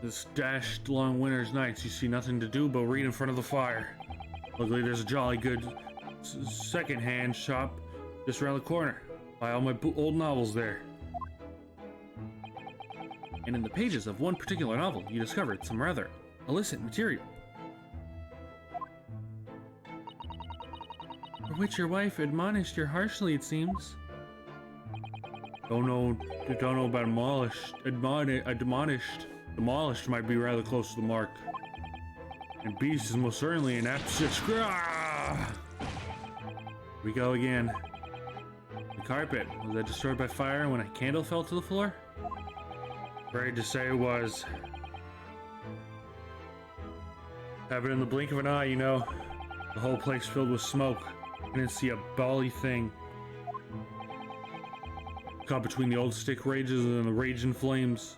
This dashed long winter's nights, you see nothing to do but read in front of the fire. Luckily, there's a jolly good second-hand shop just around the corner. Buy all my old novels there. And in the pages of one particular novel, you discovered some rather illicit material, for which your wife admonished you harshly, it seems. Don't know about admonished. Demolished might be rather close to the mark. And beast is most certainly an apt we go again. The carpet, was that destroyed by fire when a candle fell to the floor? Afraid to say it was. Happened in the blink of an eye, you know. The whole place filled with smoke. I didn't see a bally thing. Caught between the old stick rages and the raging flames.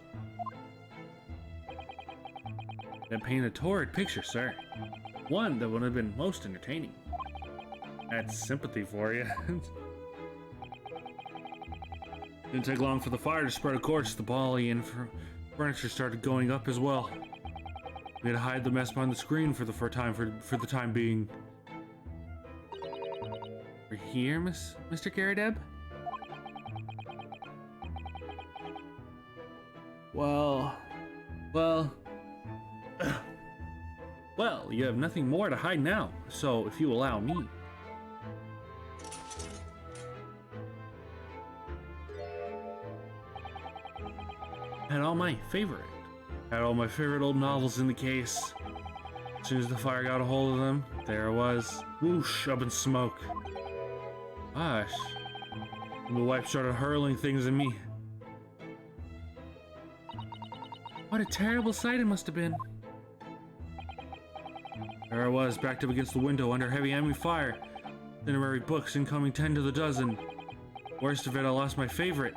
That painted a torrid picture, sir. One that would have been most entertaining. That's sympathy for you. Didn't take long for the fire to spread. Of course, the bally and furniture started going up as well. We had to hide the mess behind the screen for the time being. We're here, Mr. Garrideb? Well, you have nothing more to hide now, so if you allow me. Had all my favorite old novels in the case. As soon as the fire got a hold of them, there it was, whoosh, up in smoke. Gosh, and the wife started hurling things at me. What a terrible sight it must have been. There I was, backed up against the window under heavy enemy fire. Literary books incoming 10 to the dozen. Worst of it, I lost my favorite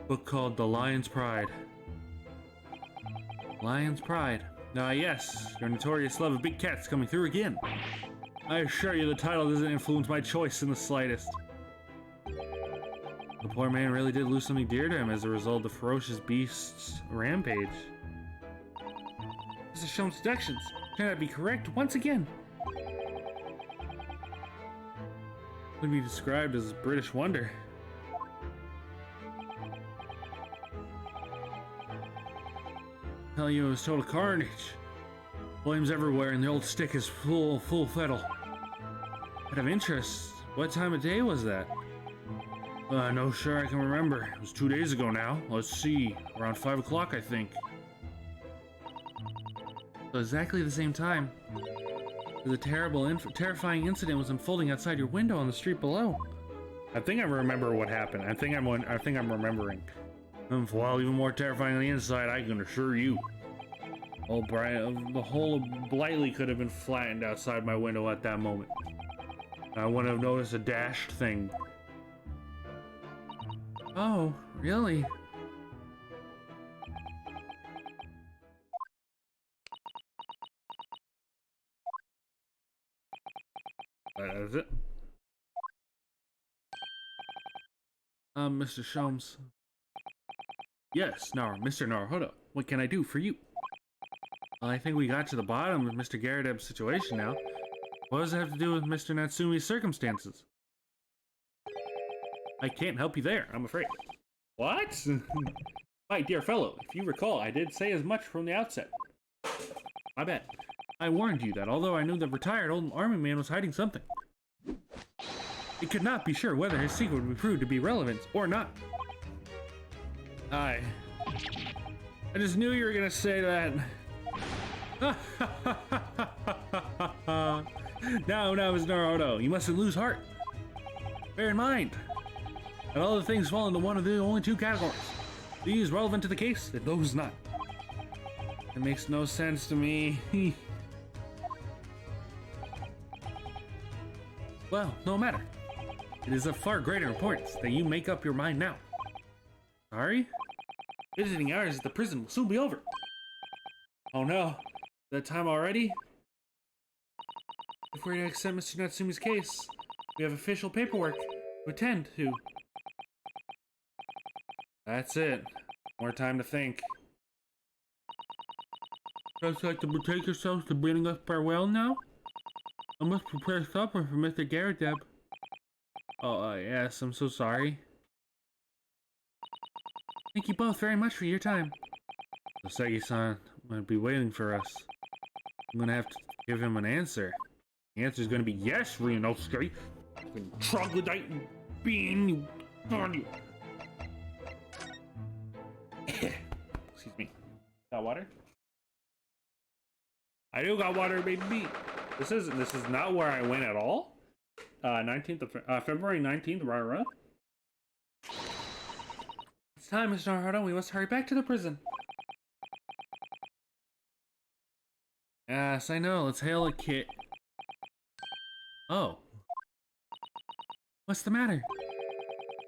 book called The Lion's Pride. Lion's Pride. Ah yes, your notorious love of big cats coming through again. I assure you the title doesn't influence my choice in the slightest. The poor man really did lose something dear to him as a result of the ferocious beast's rampage. This has shown deductions. Can I be correct once again? Could be described as British wonder. Tell you it was total carnage. Flames everywhere and the old stick is full fettle. Out of interest, what time of day was that? No sure I can remember. It was 2 days ago now. Let's see, around 5 o'clock I think. So exactly the same time. The terrifying incident was unfolding outside your window on the street below. I think I remember what happened. I think I'm remembering. While even more terrifying on the inside, I can assure you. The whole of Blightly could have been flattened outside my window at that moment. I wouldn't have noticed a dashed thing. Oh, really? That is it. Mr. Sholmes. Yes, Mr. Naruhodo. What can I do for you? Well, I think we got to the bottom of Mr. Garrideb's situation now. What does it have to do with Mr. Natsumi's circumstances? I can't help you there, I'm afraid. What? My dear fellow, if you recall, I did say as much from the outset. I bet. I warned you that although I knew the retired old army man was hiding something, it could not be sure whether his secret would prove to be relevant or not. I just knew you were gonna say that. No, Mr. Naruhodo, you mustn't lose heart. Bear in mind that all the things fall into one of the only two categories. These relevant to the case, and those not. It makes no sense to me. Well, no matter. It is of far greater importance that you make up your mind now. Sorry? Visiting hours at the prison will soon be over. Oh no, that time already? If we're to accept Mr. Natsumi's case, we have official paperwork to attend to. That's it. More time to think. Just like to betake yourselves to bidding us farewell now? I must prepare supper for Mr. Garrett. Oh, yes, I'm so sorry. Thank you both very much for your time. Soseki-san might be waiting for us. I'm gonna have to give him an answer. The answer's gonna be yes, Ryunosuke. Troglodyte bean, you darn. Excuse me. Got water? I do got water, baby. This is not where I went at all. 19th of February 19th, rah. It's time, Mr. Naruhodo. We must hurry back to the prison. Yes, I know. Let's hail a kit. Oh. What's the matter?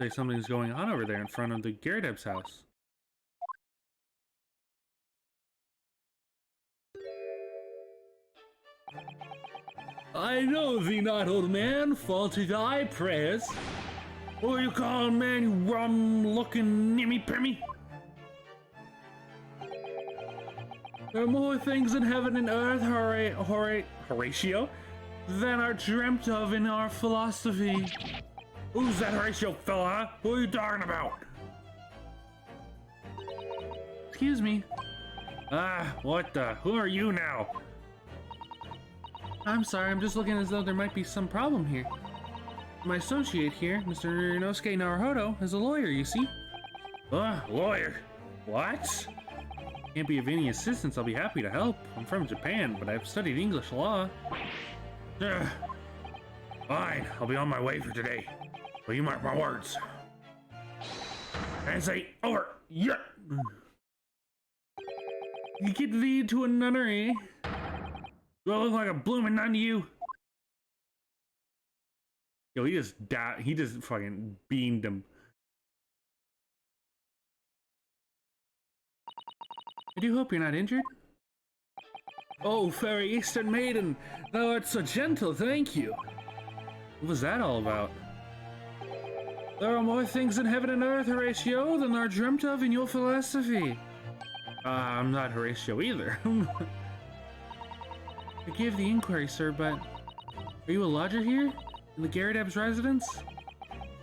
Say something's going on over there in front of the Gyardeb's house. I know thee not, old man. Fall to thy prayers. What you call man, you rum-looking nimmy-pimmy? There are more things in heaven and earth, Horatio, than are dreamt of in our philosophy. Who's that Horatio fella, huh? Who are you talking about? Excuse me. What the? Who are you now? I'm sorry, I'm just looking as though there might be some problem here. My associate here, Mr. Ryunosuke Naruhodo, is a lawyer, you see. Lawyer? What? Can't be of any assistance, I'll be happy to help. I'm from Japan, but I've studied English law. Fine, I'll be on my way for today. Will you mark my words? And say, over, yeah! You get thee to a nunnery. Do I look like a bloomin' nun to you? Yo, he just fucking beamed him. I do hope you're not injured. Oh, fairy eastern maiden, thou art so gentle, thank you. What was that all about? There are more things in heaven and earth, Horatio, than are dreamt of in your philosophy. I'm not Horatio either. Forgive the inquiry, sir, but are you a lodger here? In the Gyardeb's residence?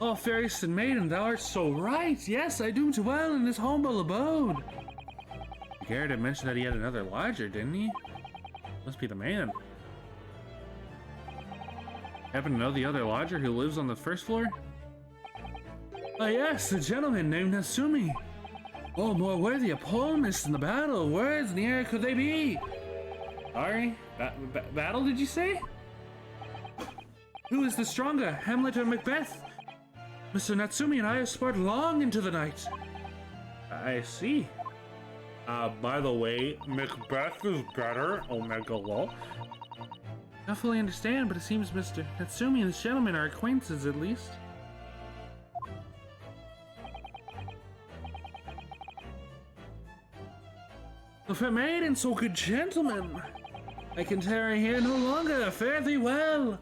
Oh, fairest and maiden, thou art so right! Yes, I do dwell in this humble abode! The Gyardeb mentioned that he had another lodger, didn't he? Must be the man. Happen to know the other lodger who lives on the first floor? Ah, yes, a gentleman named Natsumi. Oh, more worthy a polemist in the battle. Words nearer could they be? Sorry? Battle, did you say? Who is the stronger, Hamlet or Macbeth? Mr. Natsumi and I have sparred long into the night. I see. By the way, Macbeth is better, Omega Law. Not fully understand, but it seems Mr. Natsumi and this gentleman are acquaintances at least. The fair maiden, so good gentlemen. I can tarry here no longer. Fare thee well.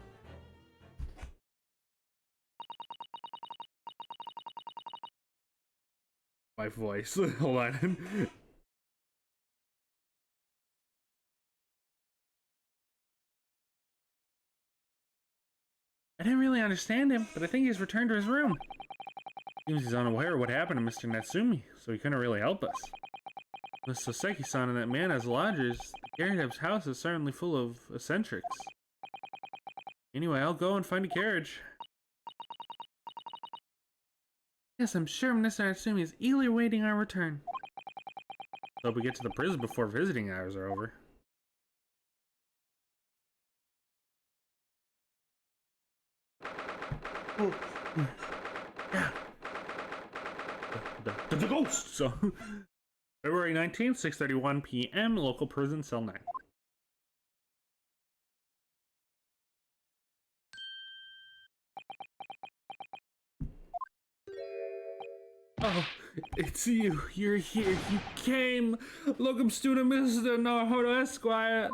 My voice. Hold on. I didn't really understand him, but I think he's returned to his room. Seems he's unaware of what happened to Mr. Natsumi, so he couldn't really help us. With Soseki-san and that man as lodgers, the Gyardeb's house is certainly full of eccentrics. Anyway, I'll go and find a carriage. Yes, I'm sure Mr. Natsumi is eagerly awaiting our return. Hope we get to the prison before visiting hours are over. Yeah. The ghost! So, February 19th, 6:31 p.m., local prison, cell 9. Oh, it's you. You're here. You came. Locum student Mr. Naruhodo Esquire.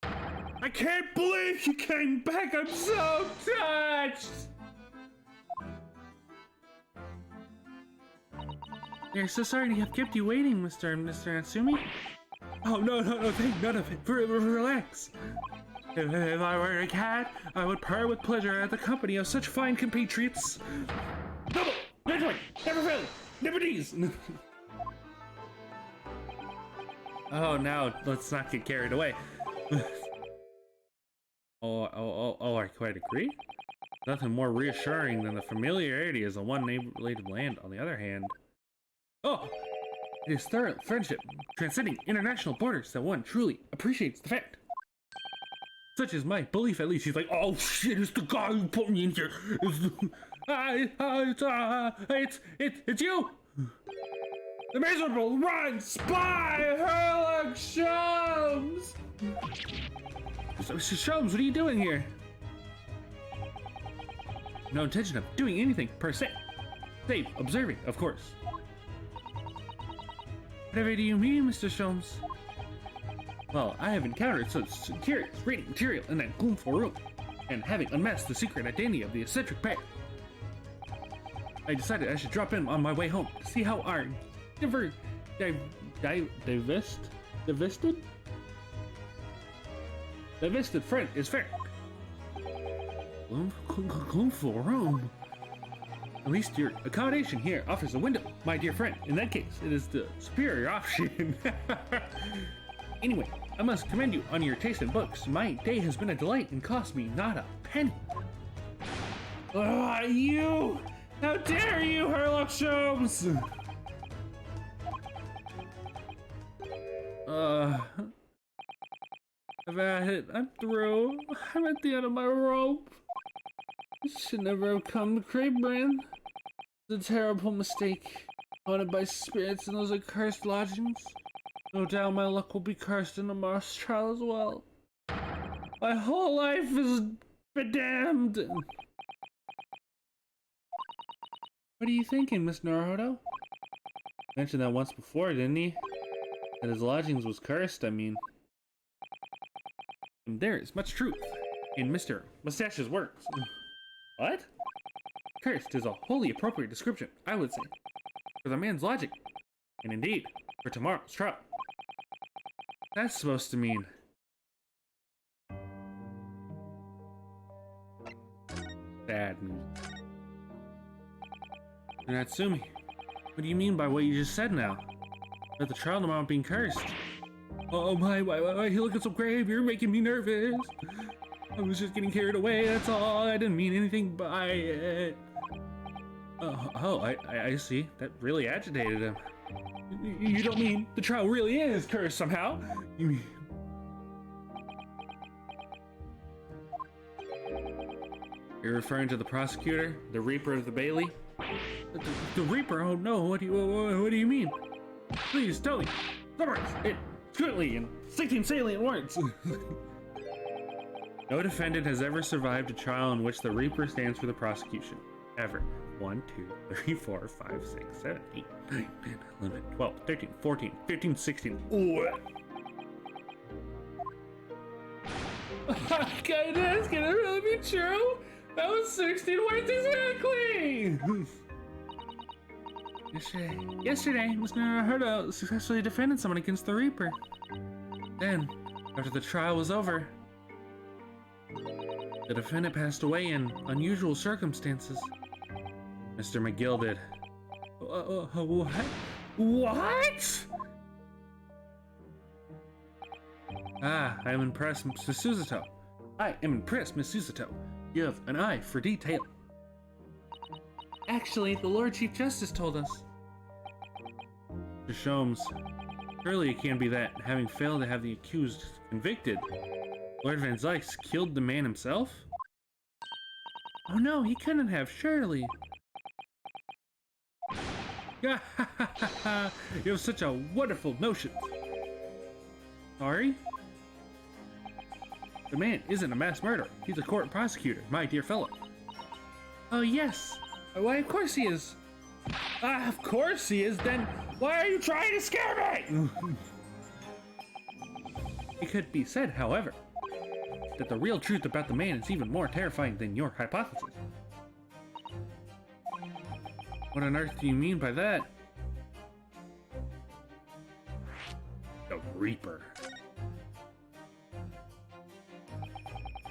I can't believe you came back. I'm so touched. We're so sorry to have kept you waiting, Mr. Natsumi. Oh, no, take none of it. Relax. If I were a cat, I would purr with pleasure at the company of such fine compatriots. Double! Never fail! Never these! Oh, now let's not get carried away. I quite agree. Nothing more reassuring than the familiarity as a one-related land. On the other hand, it is thorough friendship, transcending international borders, that one truly appreciates the fact. Such is my belief, at least. He's like, oh shit, it's the guy who put me in here. It's you! The miserable run spy Herlock Sholmes! Mr. Sholmes, what are you doing here? No intention of doing anything per se. Save observing, of course. Whatever do you mean, Mr. Sholmes? Well, I have encountered such curious reading material in that gloomful room, and having unmasked the secret identity of the eccentric pair, I decided I should drop in on my way home to see how our divested friend is faring. Gloomful room. At least your accommodation here offers a window, my dear friend. In that case, it is the superior option. Anyway, I must commend you on your taste in books. My day has been a delight and cost me not a penny. You! How dare you, Herlock Sholmes! I've had it. I'm through. I'm at the end of my rope. I should never have come to Craigbrand. It's a terrible mistake. Haunted by spirits in those accursed lodgings. No doubt my luck will be cursed in the Mars trial as well. My whole life is bedamned. What are you thinking, Miss Naruhodo? Mentioned that once before, didn't he? That his lodgings was cursed, I mean. And there is much truth in Mr. Mustache's words. What? Cursed is a wholly appropriate description, I would say, for the man's logic, and indeed, for tomorrow's trial. That's supposed to mean... Sad news. Natsumi, what do you mean by what you just said now? That the trial tomorrow being cursed? Oh my, why you looking so grave? You're making me nervous. I was just getting carried away, that's all. I didn't mean anything by it. I see. That really agitated him. You don't mean the trial really is cursed somehow? You mean... You're referring to the prosecutor? The Reaper of the Bailey? The Reaper? Oh no, what do you mean? Please tell me. Summarize it shortly in 16 salient words. No defendant has ever survived a trial in which the Reaper stands for the prosecution. Ever. 1, 2, 3, 4, 5, 6, 7, 8, 9, 10, 11, 12, 13, 14, 15, 16. Goodness, can it really be true? That was 16 words exactly! Yesterday, Mr. Naruhodo successfully defended someone against the Reaper. Then, after the trial was over, the defendant passed away in unusual circumstances. Mr. McGill did. What? What? Ah, I am impressed, Mr. Suzuto. I am impressed, Miss Suzuto. You have an eye for detail. Actually, the Lord Chief Justice told us. Mr. Sholmes, surely it can't be that, having failed to have the accused convicted, Lord Van Zykes killed the man himself? Oh no, he couldn't have, surely. You have such a wonderful notion. Sorry? The man isn't a mass murderer. He's a court prosecutor, my dear fellow. Oh yes. Why, of course he is. Of course he is. Then why are you trying to scare me? It could be said, however, that the real truth about the man is even more terrifying than your hypothesis. What on earth do you mean by that? The Reaper.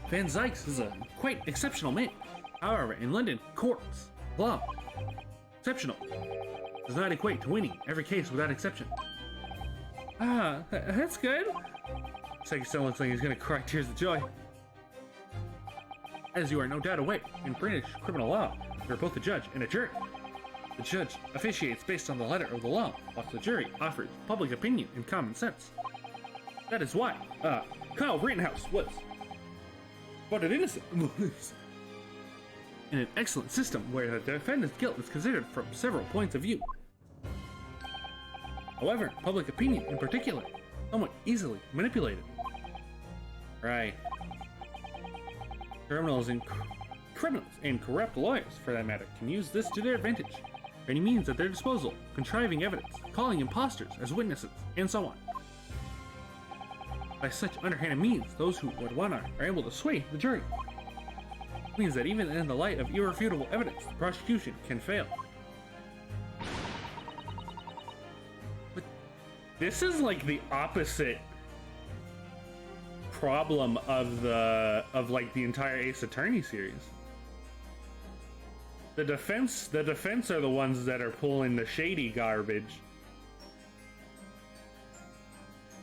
Van Zykes is a quite exceptional man. However, in London courts, law, exceptional does not equate to winning every case without exception. Ah, that's good. Second son looks like he's gonna cry tears of joy. As you are no doubt aware, in British criminal law, there are both a judge and a jury. The judge officiates based on the letter of the law, while the jury offers public opinion and common sense. That is why, Kyle Rittenhouse was voted innocent in an excellent system where the defendant's guilt is considered from several points of view. However, public opinion in particular, somewhat easily manipulated. Right. Criminals and corrupt lawyers, for that matter, can use this to their advantage. Any means at their disposal, contriving evidence, calling imposters as witnesses, and so on. By such underhanded means, those who would want are able to sway the jury. It means that even in the light of irrefutable evidence, the prosecution can fail. But this is like the opposite problem of the entire Ace Attorney series. The defense are the ones that are pulling the shady garbage.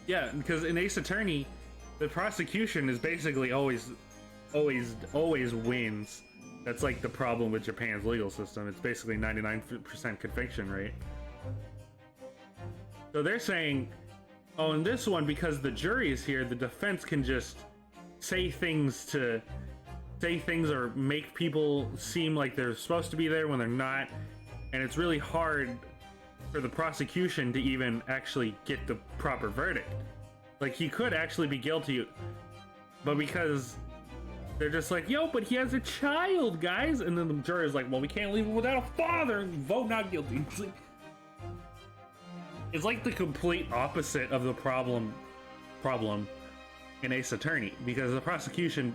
Yeah, because in Ace Attorney, the prosecution is basically always wins. That's like the problem with Japan's legal system. It's basically 99% conviction rate. So they're saying, oh, in this one, because the jury is here, the defense can just say things or make people seem like they're supposed to be there when they're not, and it's really hard for the prosecution to even actually get the proper verdict. Like, he could actually be guilty, but because they're just like, yo, but he has a child, guys, and then the jury is like, well, we can't leave him without a father, and vote not guilty. It's like the complete opposite of the problem in Ace Attorney, because the prosecution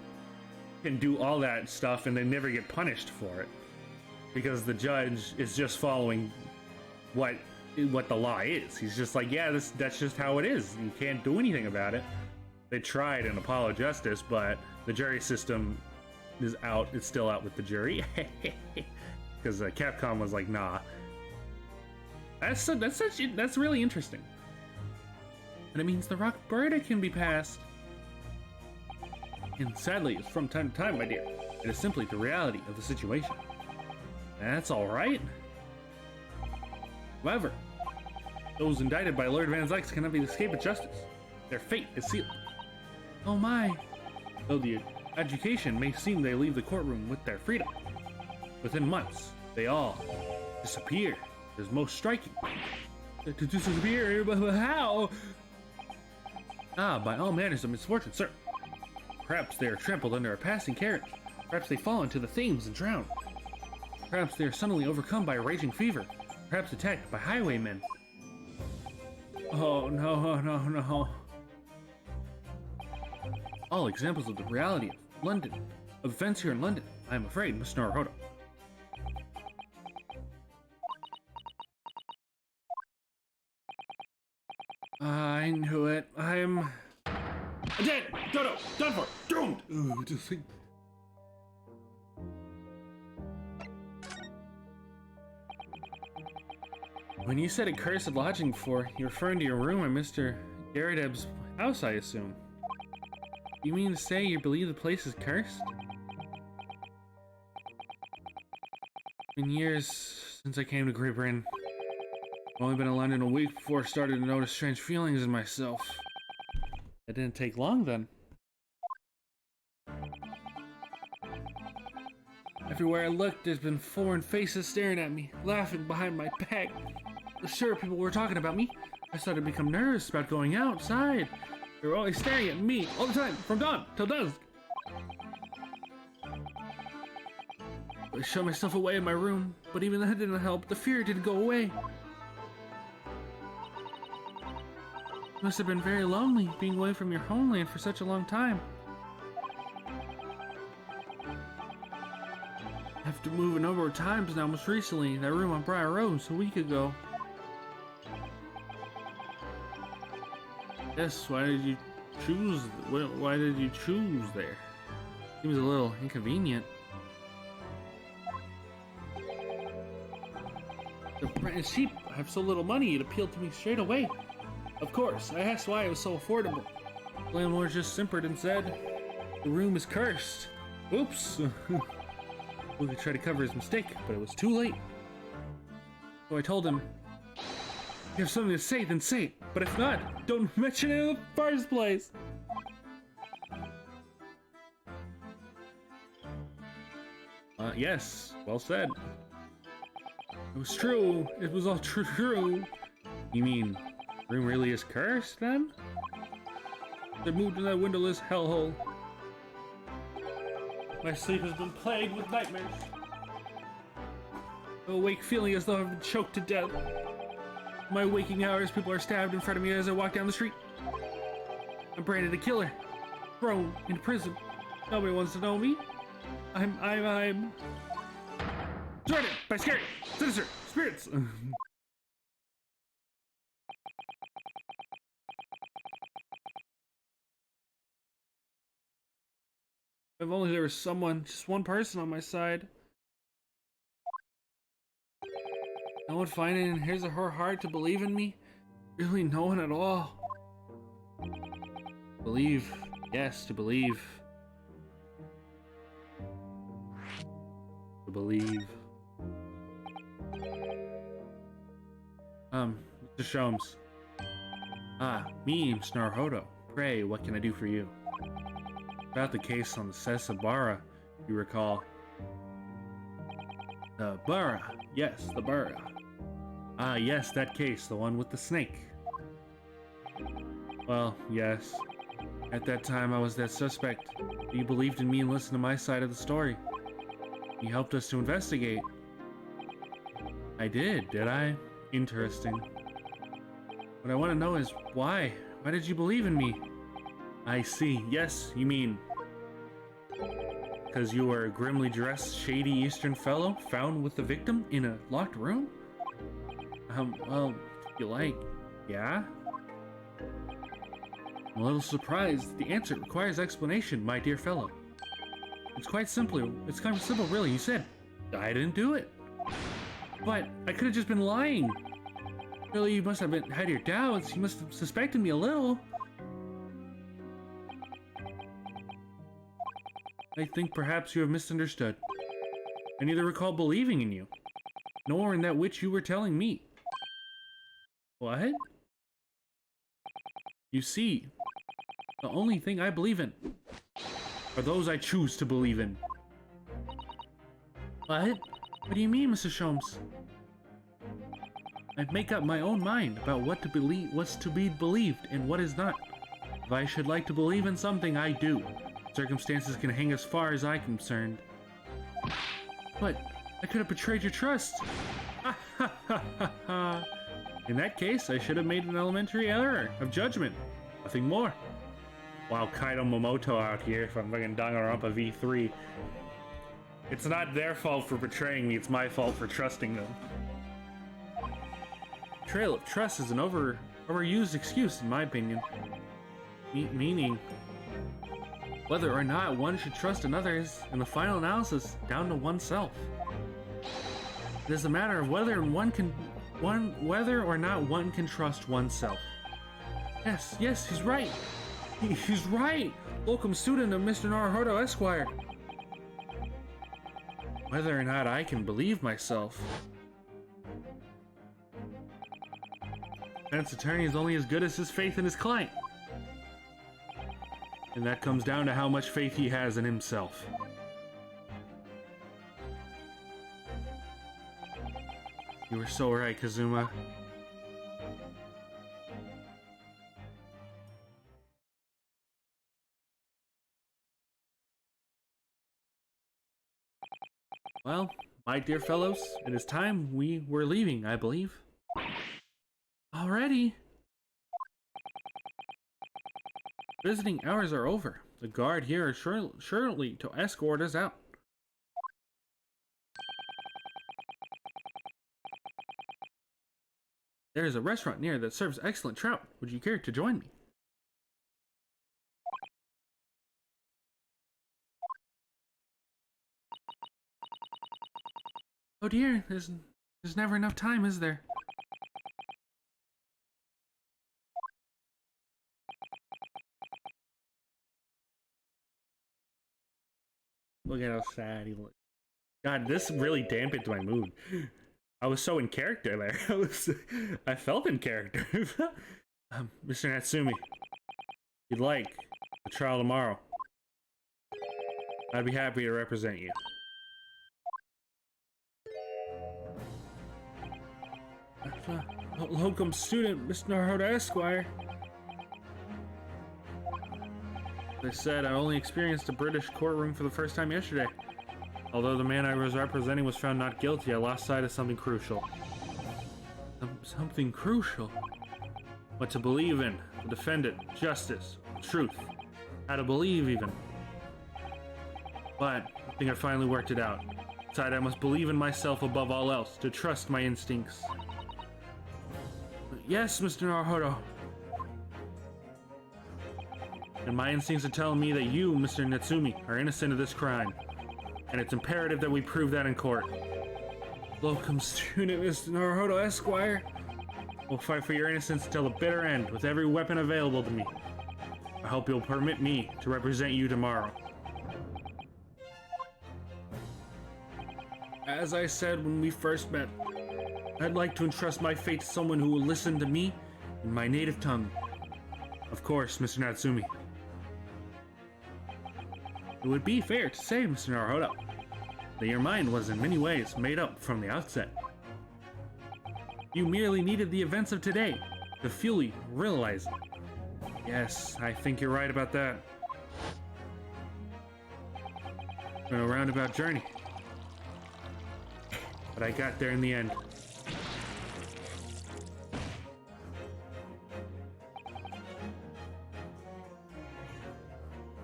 can do all that stuff and they never get punished for it, because the judge is just following what the law is. He's just like, yeah, that's just how it is. You can't do anything about it. They tried in Apollo Justice, but the jury system is out. It's still out with the jury because Capcom was like, nah. That's really interesting. And it means the rock verdict can be passed. And sadly, it's from time to time, my dear. It is simply the reality of the situation. That's alright. However, those indicted by Lord Van Zykes cannot be escaped justice. Their fate is sealed. Oh my. Though the education may seem they leave the courtroom with their freedom, within months, they all disappear. It is most striking. To disappear? But how? Ah, by all manners of misfortune, sir. Perhaps they are trampled under a passing carriage. Perhaps they fall into the Thames and drown. Perhaps they are suddenly overcome by a raging fever. Perhaps attacked by highwaymen. Oh, no. All examples of the reality of London, of events here in London, I am afraid, Mr. Naruhodo. I knew it. I'm dead! Dodo! Done for! Doomed! Ooh, just think. When you said accursed lodging before, you're referring to your room at Mr. Garadeb's house, I assume. You mean to say you believe the place is cursed? It's been years since I came to Great Britain. I've only been in London a week before I started to notice strange feelings in myself. It didn't take long then. Everywhere I looked, there's been foreign faces staring at me, laughing behind my back. I'm sure people were talking about me. I started to become nervous about going outside. They were always staring at me all the time, from dawn till dusk. I shut myself away in my room, but even that didn't help. The fear didn't go away. It must have been very lonely being away from your homeland for such a long time. I have to move a number of times now, most recently that room on Briar Rose a week ago. Yes, why did you choose? Why did you choose there? Seems a little inconvenient. The brand cheap. I have so little money, it appealed to me straight away. Of course, I asked why it was so affordable. The landlord just simpered and said, "The room is cursed." Oops. We could try to cover his mistake, but it was too late. So I told him, "If you have something to say, then say it. But if not, don't mention it in the first place." Yes, well said. It was true. It was all true. You mean, the room really is cursed, then? They moved in that windowless hellhole. My sleep has been plagued with nightmares. I awake feeling as though I've been choked to death. In my waking hours, people are stabbed in front of me as I walk down the street. I'm branded a killer, thrown into prison. Nobody wants to know me. I'm Jordan by scary, sinister spirits. If only there was someone, just one person on my side. No one finding in his or her heart to believe in me? Really no one at all. Believe. Yes, to believe. To believe. Mr. Sholmes. Me, Naruhodo. Pray, what can I do for you? About the case on the Sesabara, you recall. The Bara. Yes, the Bara. Yes, that case, the one with the snake. Well, yes. At that time, I was that suspect. You believed in me and listened to my side of the story. You helped us to investigate. I did I? Interesting. What I want to know is why? Why did you believe in me? I see. Yes, you mean because you were a grimly dressed, shady Eastern fellow found with the victim in a locked room? Well, if you like, yeah? I'm a little surprised. The answer requires explanation, my dear fellow. It's quite simple. It's kind of simple, really. You said, I didn't do it. But I could have just been lying. Really, you must have had your doubts. You must have suspected me a little. I think perhaps you have misunderstood. I neither recall believing in you, nor in that which you were telling me. What? You see, the only thing I believe in are those I choose to believe in. What? What do you mean, Mr. Sholmes? I make up my own mind about what to believe, what's to be believed, and what is not. If I should like to believe in something, I do. Circumstances can hang as far as I'm concerned. But I could have betrayed your trust. In that case, I should have made an elementary error of judgment. Nothing more. Wow, Kaido Momoto out here from fucking Danganronpa V3. It's not their fault for betraying me, it's my fault for trusting them. Betrayal of trust is an overused excuse, in my opinion. Meaning, whether or not one should trust another is, in the final analysis, down to oneself. It is a matter of whether or not one can trust oneself. Yes, he's right. He's right. Locum student of Mr. Naruhodo Esquire. Whether or not I can believe myself. Defense attorney is only as good as his faith in his client. And that comes down to how much faith he has in himself. You were so right, Kazuma. Well, my dear fellows, it is time we were leaving, I believe. Already? Visiting hours are over. The guard here is surely to escort us out. There is a restaurant near that serves excellent trout. Would you care to join me? Oh dear, there's never enough time, is there? Look at how sad he looks. God, this really dampened my mood. I was so in character there. I felt in character. Mr. Natsumi, if you'd like a trial tomorrow, I'd be happy to represent you. Locum student, Mr. Naruhodo Esquire. They said I only experienced a British courtroom for the first time yesterday. Although the man I was representing was found not guilty, I lost sight of something crucial. Something crucial? What to believe in, the defendant, justice, truth. How to believe, even. But I think I finally worked it out. Decided I must believe in myself above all else, to trust my instincts. Yes, Mr. Naruhodo. And my instincts are telling me that you, Mr. Natsumi, are innocent of this crime. And it's imperative that we prove that in court. Locum student, Mr. Naruhodo Esquire. We'll fight for your innocence till the bitter end, with every weapon available to me. I hope you'll permit me to represent you tomorrow. As I said when we first met, I'd like to entrust my fate to someone who will listen to me in my native tongue. Of course, Mr. Natsumi. It would be fair to say, Mr. Naruhodo, that your mind was in many ways made up from the outset. You merely needed the events of today to fully realize it. Yes, I think you're right about that. It's been a roundabout journey. But I got there in the end.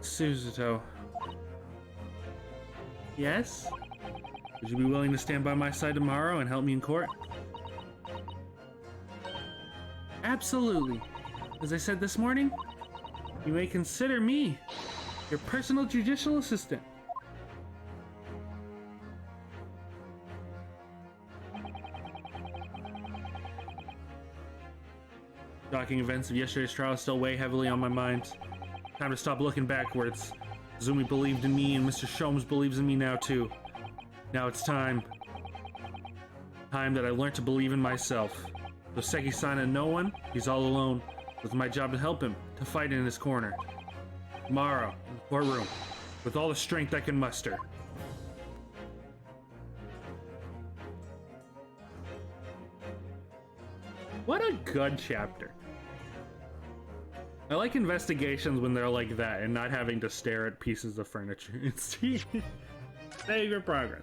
Suzuto. Yes? Would you be willing to stand by my side tomorrow and help me in court? Absolutely. As I said this morning, you may consider me your personal judicial assistant. Shocking events of yesterday's trial still weigh heavily on my mind. Time to stop looking backwards. Zumi believed in me, and Mr. Sholmes believes in me now too. Now it's time. Time that I learned to believe in myself. Though Seki-san and no one, he's all alone. It's my job to help him, to fight in his corner. Tomorrow, in the courtroom, with all the strength I can muster. What a good chapter. I like investigations when they're like that and not having to stare at pieces of furniture. Save your progress.